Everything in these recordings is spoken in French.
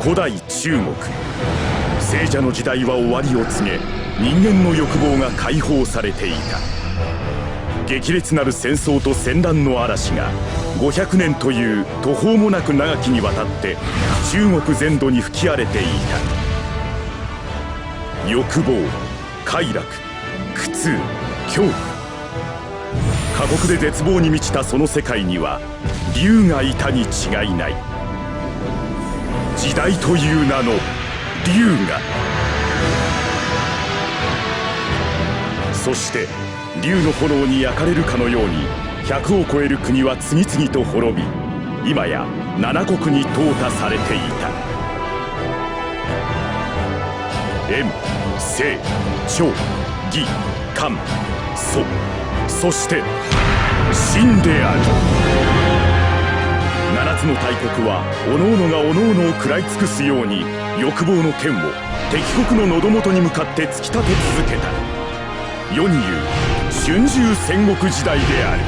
古代中国、聖者の時代は終わりを告げ、人間の欲望が解放されていた。激烈なる戦争と戦乱の嵐が500年という途方もなく長きにわたって中国全土に吹き荒れていた。欲望、快楽、苦痛、恐怖、過酷で絶望に満ちたその世界には竜がいたに違いない。時代という名の竜が。そして竜の炎に焼かれるかのように100を超える国は次々と滅び、今や7国に淘汰されていた。燕、西、趙、魏、韓、蘇、そして秦である。7つの大国は各々が各々を食らい尽くすように欲望の剣を敵国の喉元に向かって突き立て続けた。世に言う春秋戦国時代である。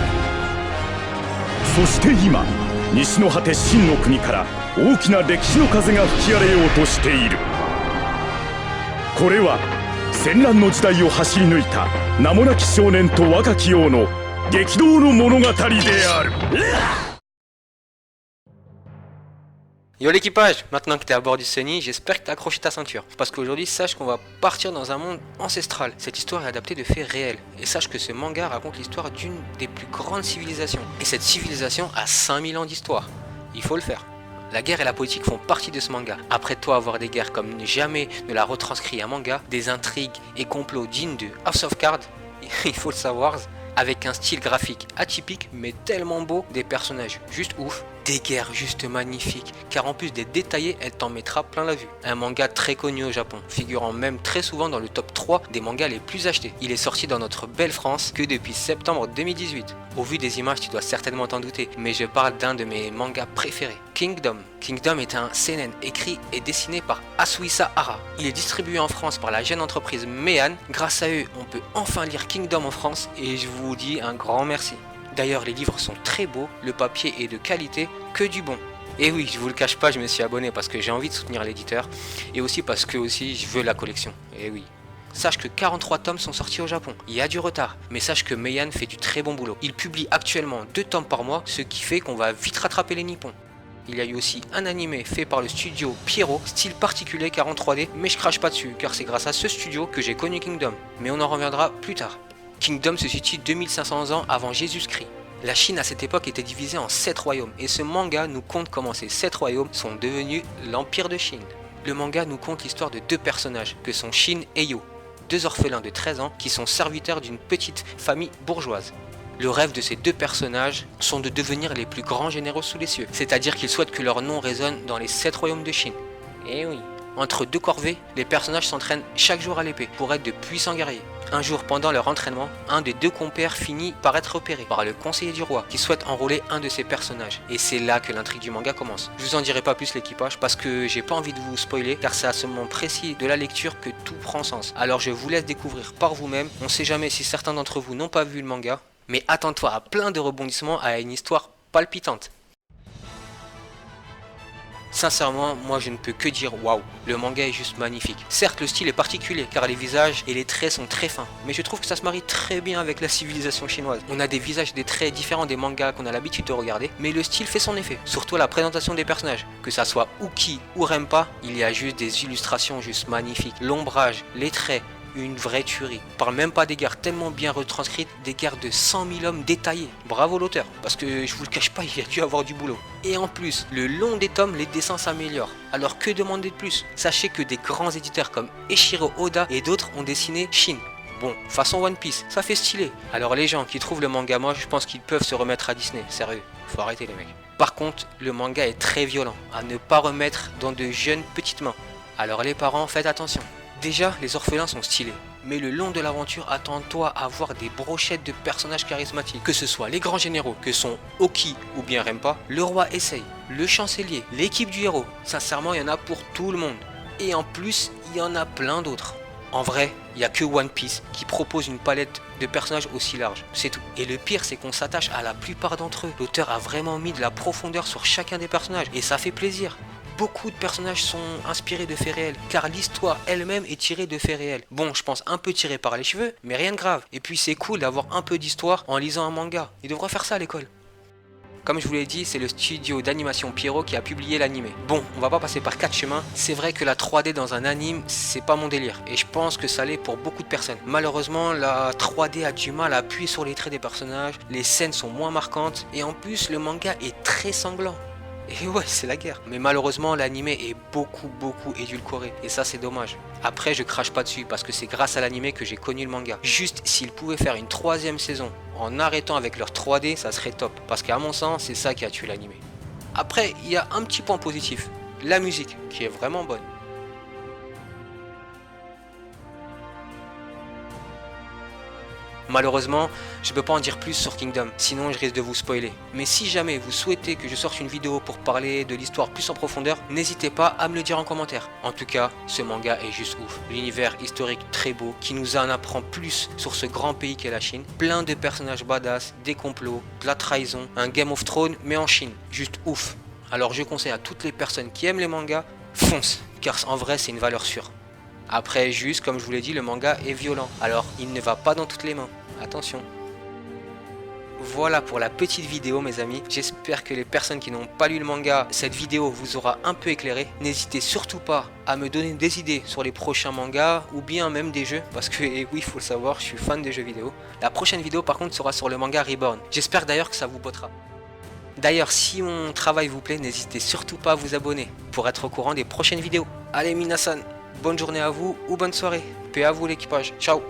そして今、西の果て秦の国から大きな歴史の風が吹き荒れようとしている。これは戦乱の時代を走り抜いた名もなき少年と若き王の激動の物語である。Yo l'équipage, maintenant que t'es à bord du Sunny, j'espère que t'as accroché ta ceinture. Parce qu'aujourd'hui, sache qu'on va partir dans un monde ancestral. Cette histoire est adaptée de faits réels. Et sache que ce manga raconte l'histoire d'une des plus grandes civilisations. Et cette civilisation a 5000 ans d'histoire. Il faut le faire. La guerre et la politique font partie de ce manga. Après toi avoir des guerres comme jamais ne l'a retranscrit un manga, des intrigues et complots dignes de House of Cards, il faut le savoir, avec un style graphique atypique mais tellement beau, des personnages juste ouf, des guerres juste magnifiques, car en plus d'être détaillé, elle t'en mettra plein la vue. Un manga très connu au Japon, figurant même très souvent dans le top 3 des mangas les plus achetés. Il est sorti dans notre belle France que depuis septembre 2018. Au vu des images, tu dois certainement t'en douter, mais je parle d'un de mes mangas préférés, Kingdom. Kingdom est un seinen écrit et dessiné par Asuisa Hara. Il est distribué en France par la jeune entreprise Mehan. Grâce à eux, on peut enfin lire Kingdom en France et je vous dis un grand merci. D'ailleurs, les livres sont très beaux, le papier est de qualité, que du bon. Et oui, je vous le cache pas, je me suis abonné parce que j'ai envie de soutenir l'éditeur et aussi parce que je veux la collection. Et oui. Sache que 43 tomes sont sortis au Japon. Il y a du retard, mais sache que Meian fait du très bon boulot. Il publie actuellement 2 tomes par mois, ce qui fait qu'on va vite rattraper les nippons. Il y a eu aussi un animé fait par le studio Pierrot, style particulier 43D, mais je crache pas dessus, car c'est grâce à ce studio que j'ai connu Kingdom. Mais on en reviendra plus tard. Kingdom se situe 2500 ans avant Jésus-Christ. La Chine à cette époque était divisée en 7 royaumes, et ce manga nous conte comment ces 7 royaumes sont devenus l'Empire de Chine. Le manga nous conte l'histoire de 2 personnages, que sont Shin et Yo, 2 orphelins de 13 ans qui sont serviteurs d'une petite famille bourgeoise. Le rêve de ces 2 personnages sont de devenir les plus grands généraux sous les cieux, c'est-à-dire qu'ils souhaitent que leur nom résonne dans les 7 royaumes de Chine. Et oui. Entre 2 corvées, les personnages s'entraînent chaque jour à l'épée pour être de puissants guerriers. Un jour, pendant leur entraînement, un des 2 compères finit par être repéré par le conseiller du roi qui souhaite enrôler un de ses personnages. Et c'est là que l'intrigue du manga commence. Je vous en dirai pas plus l'équipage parce que j'ai pas envie de vous spoiler car c'est à ce moment précis de la lecture que tout prend sens. Alors je vous laisse découvrir par vous-même. On sait jamais si certains d'entre vous n'ont pas vu le manga, mais attends-toi à plein de rebondissements, à une histoire palpitante. Sincèrement, moi je ne peux que dire waouh, le manga est juste magnifique. Certes, le style est particulier car les visages et les traits sont très fins, mais je trouve que ça se marie très bien avec la civilisation chinoise. On a des visages et des traits différents des mangas qu'on a l'habitude de regarder, mais le style fait son effet, surtout la présentation des personnages. Que ça soit Uki ou Rempa, il y a juste des illustrations juste magnifiques. L'ombrage, les traits, une vraie tuerie. On parle même pas des guerres tellement bien retranscrites, des guerres de 100 000 hommes détaillés. Bravo l'auteur, parce que je vous le cache pas, il a dû avoir du boulot. Et en plus, le long des tomes, les dessins s'améliorent. Alors que demander de plus? Sachez que des grands éditeurs comme Eiichiro Oda et d'autres ont dessiné Shin. Bon, façon One Piece, ça fait stylé. Alors les gens qui trouvent le manga moche, je pense qu'ils peuvent se remettre à Disney, sérieux, faut arrêter les mecs. Par contre, le manga est très violent, à ne pas remettre dans de jeunes petites mains. Alors les parents, faites attention. Déjà, les orphelins sont stylés, mais le long de l'aventure, attends-toi à voir des brochettes de personnages charismatiques. Que ce soit les grands généraux, que sont Oki ou bien Rempa, le roi essaye, le chancelier, l'équipe du héros. Sincèrement, il y en a pour tout le monde. Et en plus, il y en a plein d'autres. En vrai, il n'y a que One Piece qui propose une palette de personnages aussi large, c'est tout. Et le pire, c'est qu'on s'attache à la plupart d'entre eux. L'auteur a vraiment mis de la profondeur sur chacun des personnages, et ça fait plaisir. beaucoup de personnages sont inspirés de faits réels, car l'histoire elle-même est tirée de faits réels. Bon, je pense un peu tiré par les cheveux, mais rien de grave. Et puis c'est cool d'avoir un peu d'histoire en lisant un manga. Ils devraient faire ça à l'école. Comme je vous l'ai dit, c'est le studio d'animation Pierrot qui a publié l'anime. Bon, on va pas passer par 4 chemins. C'est vrai que la 3D dans un anime, c'est pas mon délire. Et je pense que ça l'est pour beaucoup de personnes. Malheureusement, la 3D a du mal à appuyer sur les traits des personnages. Les scènes sont moins marquantes. Et en plus, le manga est très sanglant. Et ouais, c'est la guerre. Mais malheureusement, l'anime est beaucoup édulcoré. Et ça, c'est dommage. Après, je crache pas dessus parce que c'est grâce à l'anime que j'ai connu le manga. Juste, s'ils pouvaient faire une 3e saison en arrêtant avec leur 3D, ça serait top. Parce qu'à mon sens, c'est ça qui a tué l'anime. Après, il y a un petit point positif. La musique, qui est vraiment bonne. Malheureusement, je peux pas en dire plus sur Kingdom, sinon je risque de vous spoiler. Mais si jamais vous souhaitez que je sorte une vidéo pour parler de l'histoire plus en profondeur, n'hésitez pas à me le dire en commentaire. En tout cas, ce manga est juste ouf. L'univers historique très beau, qui nous en apprend plus sur ce grand pays qu'est la Chine. Plein de personnages badass, des complots, de la trahison, un Game of Thrones mais en Chine. Juste ouf. Alors je conseille à toutes les personnes qui aiment les mangas, fonce, car en vrai c'est une valeur sûre. Après, juste comme je vous l'ai dit, le manga est violent, alors il ne va pas dans toutes les mains, attention. Voilà pour la petite vidéo mes amis, j'espère que les personnes qui n'ont pas lu le manga, cette vidéo vous aura un peu éclairé. N'hésitez surtout pas à me donner des idées sur les prochains mangas ou bien même des jeux, parce que et oui, il faut le savoir, je suis fan des jeux vidéo. La prochaine vidéo par contre sera sur le manga Reborn, j'espère d'ailleurs que ça vous bottera. D'ailleurs, si mon travail vous plaît, n'hésitez surtout pas à vous abonner pour être au courant des prochaines vidéos. Allez minasan, bonne journée à vous ou bonne soirée. Paix à vous l'équipage. Ciao.